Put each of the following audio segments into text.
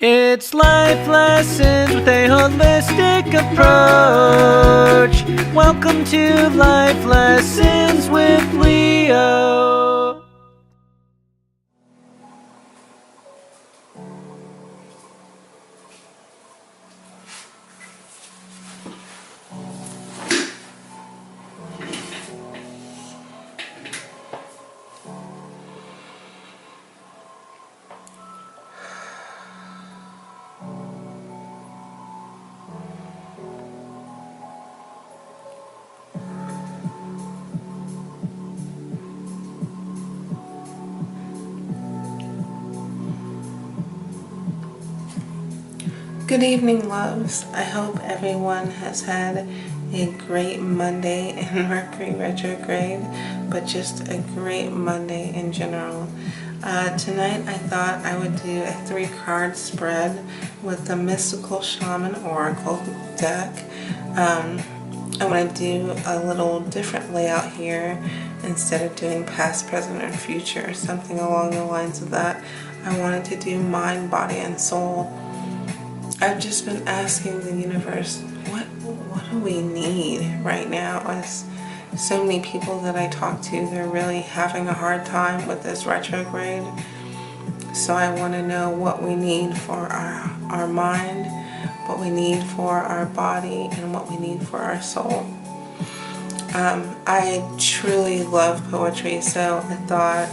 It's life lessons with a holistic approach. Welcome to Life Lessons with Leo. Good evening, loves. I hope everyone has had a great Monday in Mercury retrograde, but just a great Monday in general. Tonight I thought I would do a 3-card spread with the Mystical Shaman Oracle deck. I want to do a little different layout here. Instead of doing past, present, or future, something along the lines of that. I wanted to do mind, body, and soul. I've just been asking the universe, what do we need right now? As so many people that I talk to, they're really having a hard time with this retrograde. So I want to know what we need for our mind, what we need for our body, and what we need for our soul. I truly love poetry, so I thought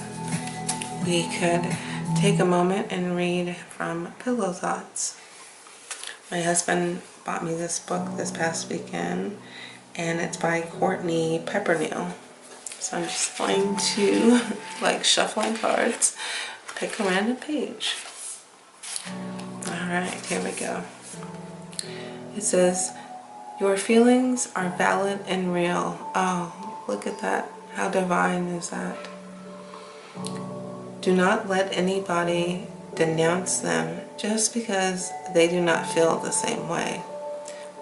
we could take a moment and read from Pillow Thoughts. My husband bought me this book this past weekend, and it's by Courtney Pepperneal. So I'm just going to, like shuffling cards, pick a random page. Alright, here we go. It says, "Your feelings are valid and real." Oh, look at that. How divine is that? "Do not let anybody denounce them just because they do not feel the same way.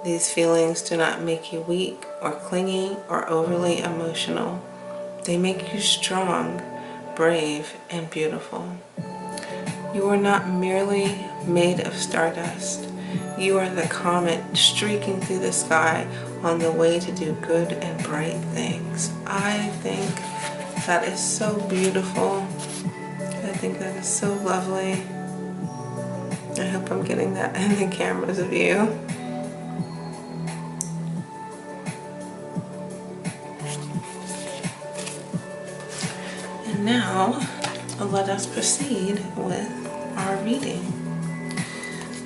These feelings do not make you weak or clingy or overly emotional. They make you strong, brave, and beautiful. You are not merely made of stardust. You are the comet streaking through the sky on the way to do good and bright things." I think that is so beautiful. I think that is so lovely. I hope I'm getting that in the camera's view. And now, let us proceed with our reading.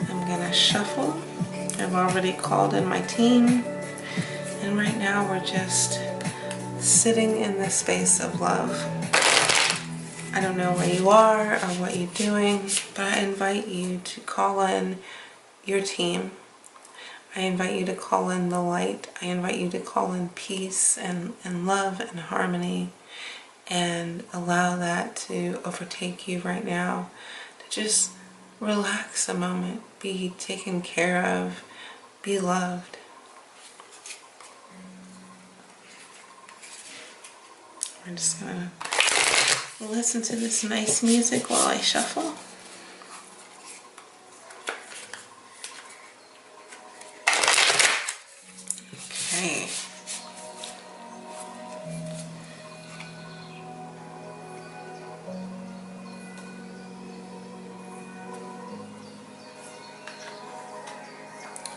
I'm gonna shuffle. I've already called in my team, and right now we're just sitting in the space of love. I don't know where you are or what you're doing, but I invite you to call in your team. I invite you to call in the light. I invite you to call in peace and love and harmony, and allow that to overtake you right now. To just relax a moment, be taken care of, be loved. We're just gonna listen to this nice music while I shuffle. Okay.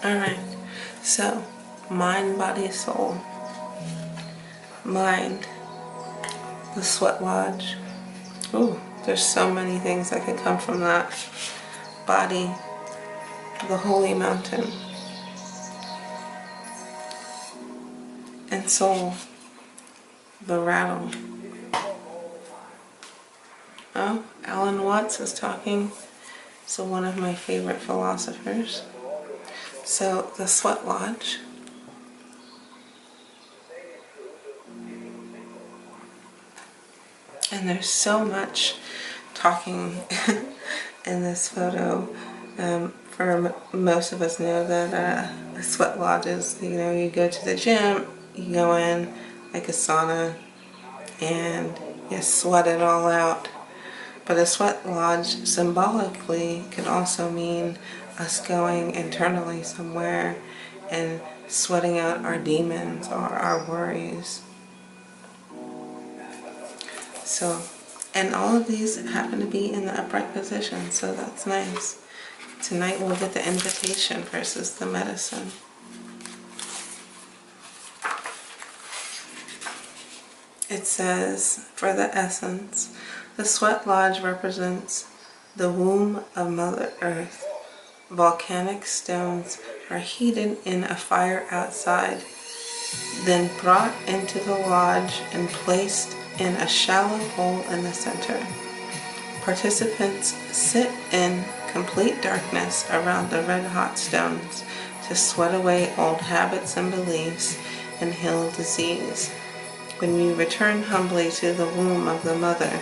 Alright, so mind, body, soul. Mind, the Sweat Lodge. Ooh, there's so many things that could come from that. Body, the Holy Mountain. And soul, the Rattle. Oh, Alan Watts is talking. So one of my favorite philosophers. So the Sweat Lodge. And there's so much talking in this photo. For most of us know that the Sweat Lodge is, you go to the gym, you go in like a sauna, and you sweat it all out. But a sweat lodge symbolically can also mean us going internally somewhere and sweating out our demons or our worries. So, and all of these happen to be in the upright position, so that's nice. Tonight we'll get the invitation versus the medicine. It says, for the essence, the sweat lodge represents the womb of Mother Earth. Volcanic stones are heated in a fire outside, then brought into the lodge and placed in a shallow hole in the center. Participants sit in complete darkness around the red-hot stones to sweat away old habits and beliefs and heal disease. When you return humbly to the womb of the mother,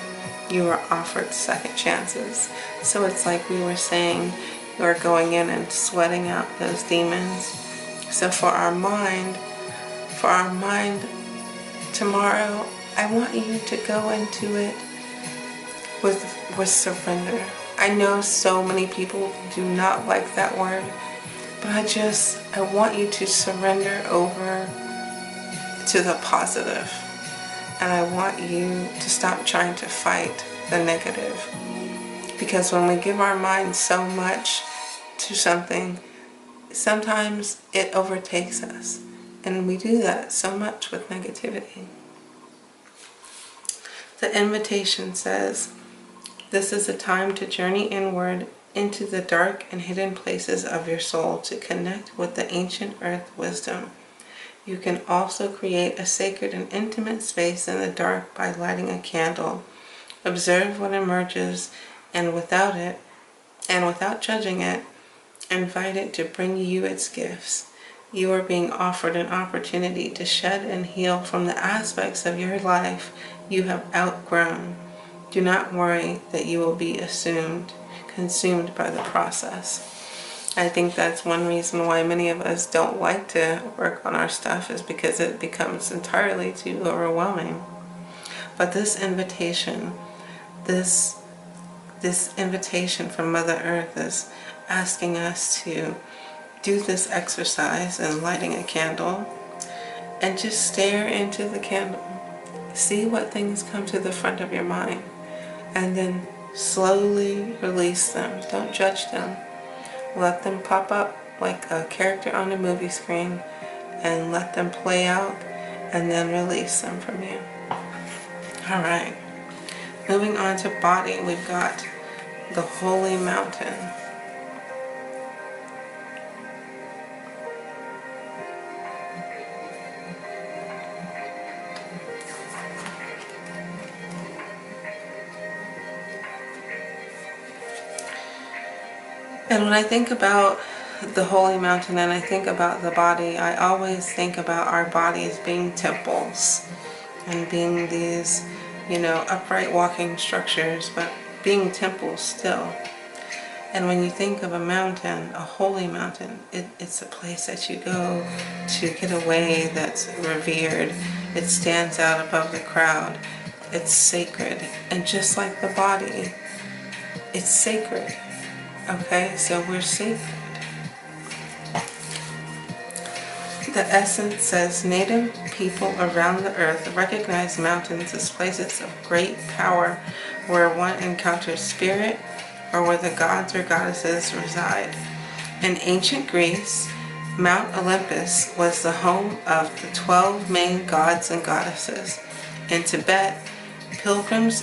you are offered second chances. So it's like we were saying, you're going in and sweating out those demons. So for our mind tomorrow, I want you to go into it with surrender. I know so many people do not like that word, but I want you to surrender over to the positive. And I want you to stop trying to fight the negative. Because when we give our mind so much to something, sometimes it overtakes us. And we do that so much with negativity. The invitation says, this is a time to journey inward into the dark and hidden places of your soul to connect with the ancient earth wisdom. You can also create a sacred and intimate space in the dark by lighting a candle. Observe what emerges, and without judging it, invite it to bring you its gifts. You are being offered an opportunity to shed and heal from the aspects of your life you have outgrown. Do not worry that you will be consumed by the process. I think that's one reason why many of us don't like to work on our stuff, is because it becomes entirely too overwhelming. But this invitation from Mother Earth is asking us to do this exercise in lighting a candle and just stare into the candle. See what things come to the front of your mind and then slowly release them. Don't judge them. Let them pop up like a character on a movie screen and let them play out and then release them from you. Alright, moving on to body, we've got the Holy Mountain. And when I think about the Holy Mountain and I think about the body, I always think about our bodies being temples and being these, upright walking structures, but being temples still. And when you think of a mountain, a holy mountain, it's a place that you go to get away, that's revered. It stands out above the crowd. It's sacred. And just like the body, it's sacred. Okay, so we're sacred. The essence says native people around the earth recognize mountains as places of great power where one encounters spirit or where the gods or goddesses reside. In ancient Greece, Mount Olympus was the home of the 12 main gods and goddesses. In Tibet, pilgrims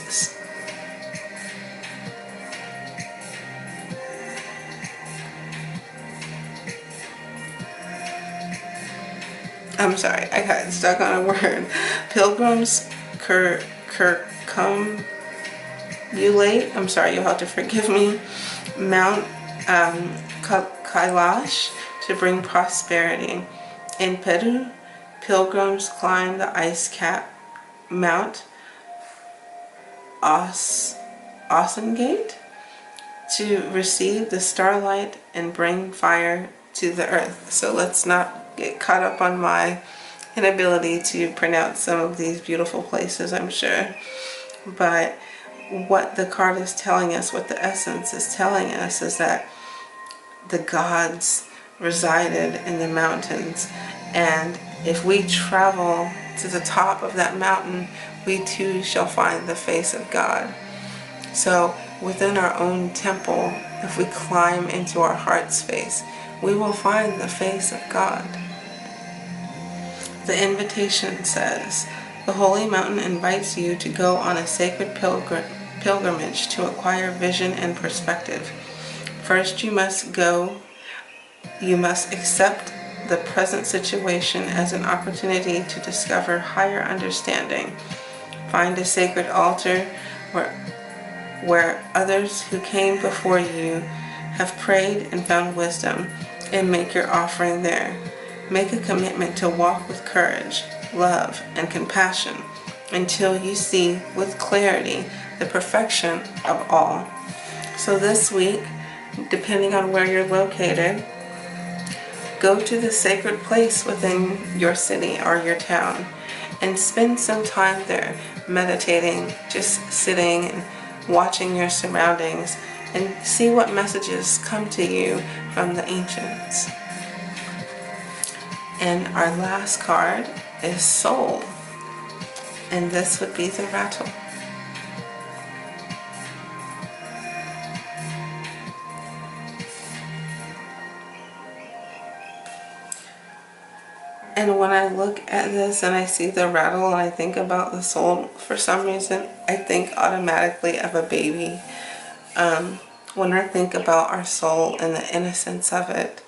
I'm sorry, I got stuck on a word. Pilgrims circumambulate, I'm sorry, you'll have to forgive me, Mount Kailash to bring prosperity. In Peru, pilgrims climb the ice-capped Mount Osengate to receive the starlight and bring fire to the earth. So let's not get caught up on my inability to pronounce some of these beautiful places, I'm sure. But what the card is telling us, what the essence is telling us, is that the gods resided in the mountains, and if we travel to the top of that mountain, we too shall find the face of God. So within our own temple, if we climb into our heart space, we will find the face of God. The invitation says, the holy mountain invites you to go on a sacred pilgrimage to acquire vision and perspective. First, you must accept the present situation as an opportunity to discover higher understanding. Find a sacred altar where others who came before you have prayed and found wisdom, and make your offering there. Make a commitment to walk with courage, love, and compassion until you see with clarity the perfection of all. So this week, depending on where you're located, go to the sacred place within your city or your town and spend some time there meditating, just sitting and watching your surroundings, and see what messages come to you from the ancients. And our last card is Soul, and this would be the rattle. And when I look at this and I see the rattle and I think about the soul, for some reason I think automatically of a baby. When I think about our soul and the innocence of it,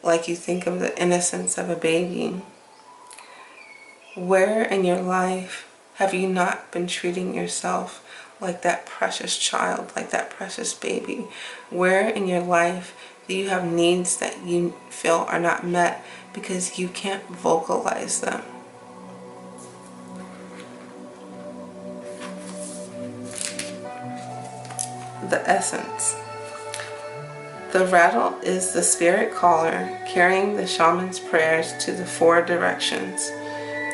like you think of the innocence of a baby, where in your life have you not been treating yourself like that precious child, like that precious baby? Where in your life do you have needs that you feel are not met because you can't vocalize them? The essence. The rattle is the spirit caller carrying the shaman's prayers to the 4 directions.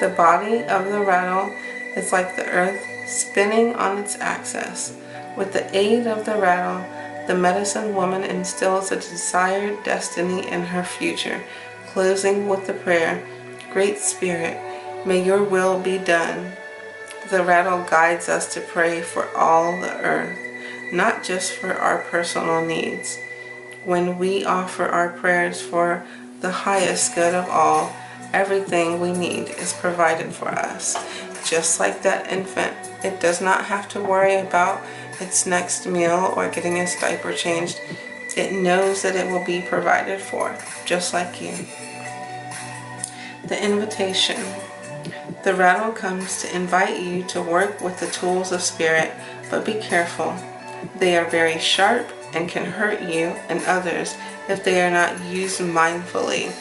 The body of the rattle is like the earth spinning on its axis. With the aid of the rattle, the medicine woman instills a desired destiny in her future, closing with the prayer, Great Spirit, may your will be done. The rattle guides us to pray for all the earth, not just for our personal needs. When we offer our prayers for the highest good of all, everything we need is provided for us. Just like that infant, it does not have to worry about its next meal or getting its diaper changed. It knows that it will be provided for, just like you. The invitation. The rattle comes to invite you to work with the tools of spirit, but be careful. They are very sharp and can hurt you and others if they are not used mindfully.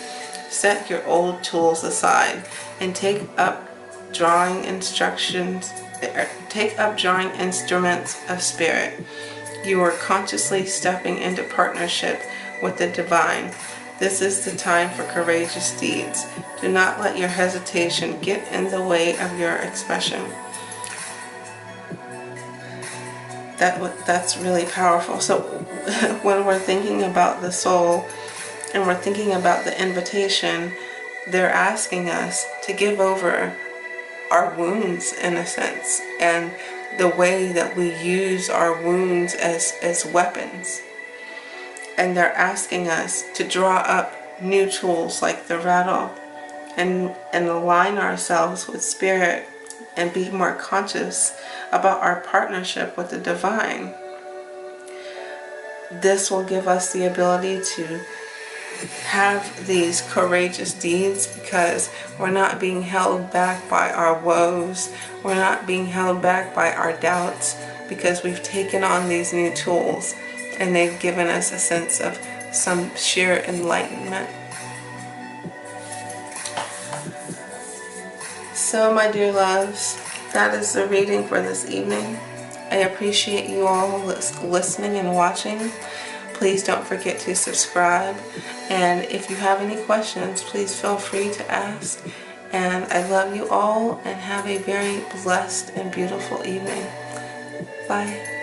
Set your old tools aside and take up drawing instruments of spirit. You are consciously stepping into partnership with the divine. This is the time for courageous deeds. Do not let your hesitation get in the way of your expression. That's really powerful. So when we're thinking about the soul and we're thinking about the invitation, they're asking us to give over our wounds, in a sense, and the way that we use our wounds as weapons. And they're asking us to draw up new tools like the rattle and align ourselves with spirit and be more conscious about our partnership with the divine. This will give us the ability to have these courageous deeds because we're not being held back by our woes. We're not being held back by our doubts because we've taken on these new tools and they've given us a sense of some sheer enlightenment. So, my dear loves, that is the reading for this evening. I appreciate you all listening and watching. Please don't forget to subscribe. And if you have any questions, please feel free to ask. And I love you all and have a very blessed and beautiful evening. Bye.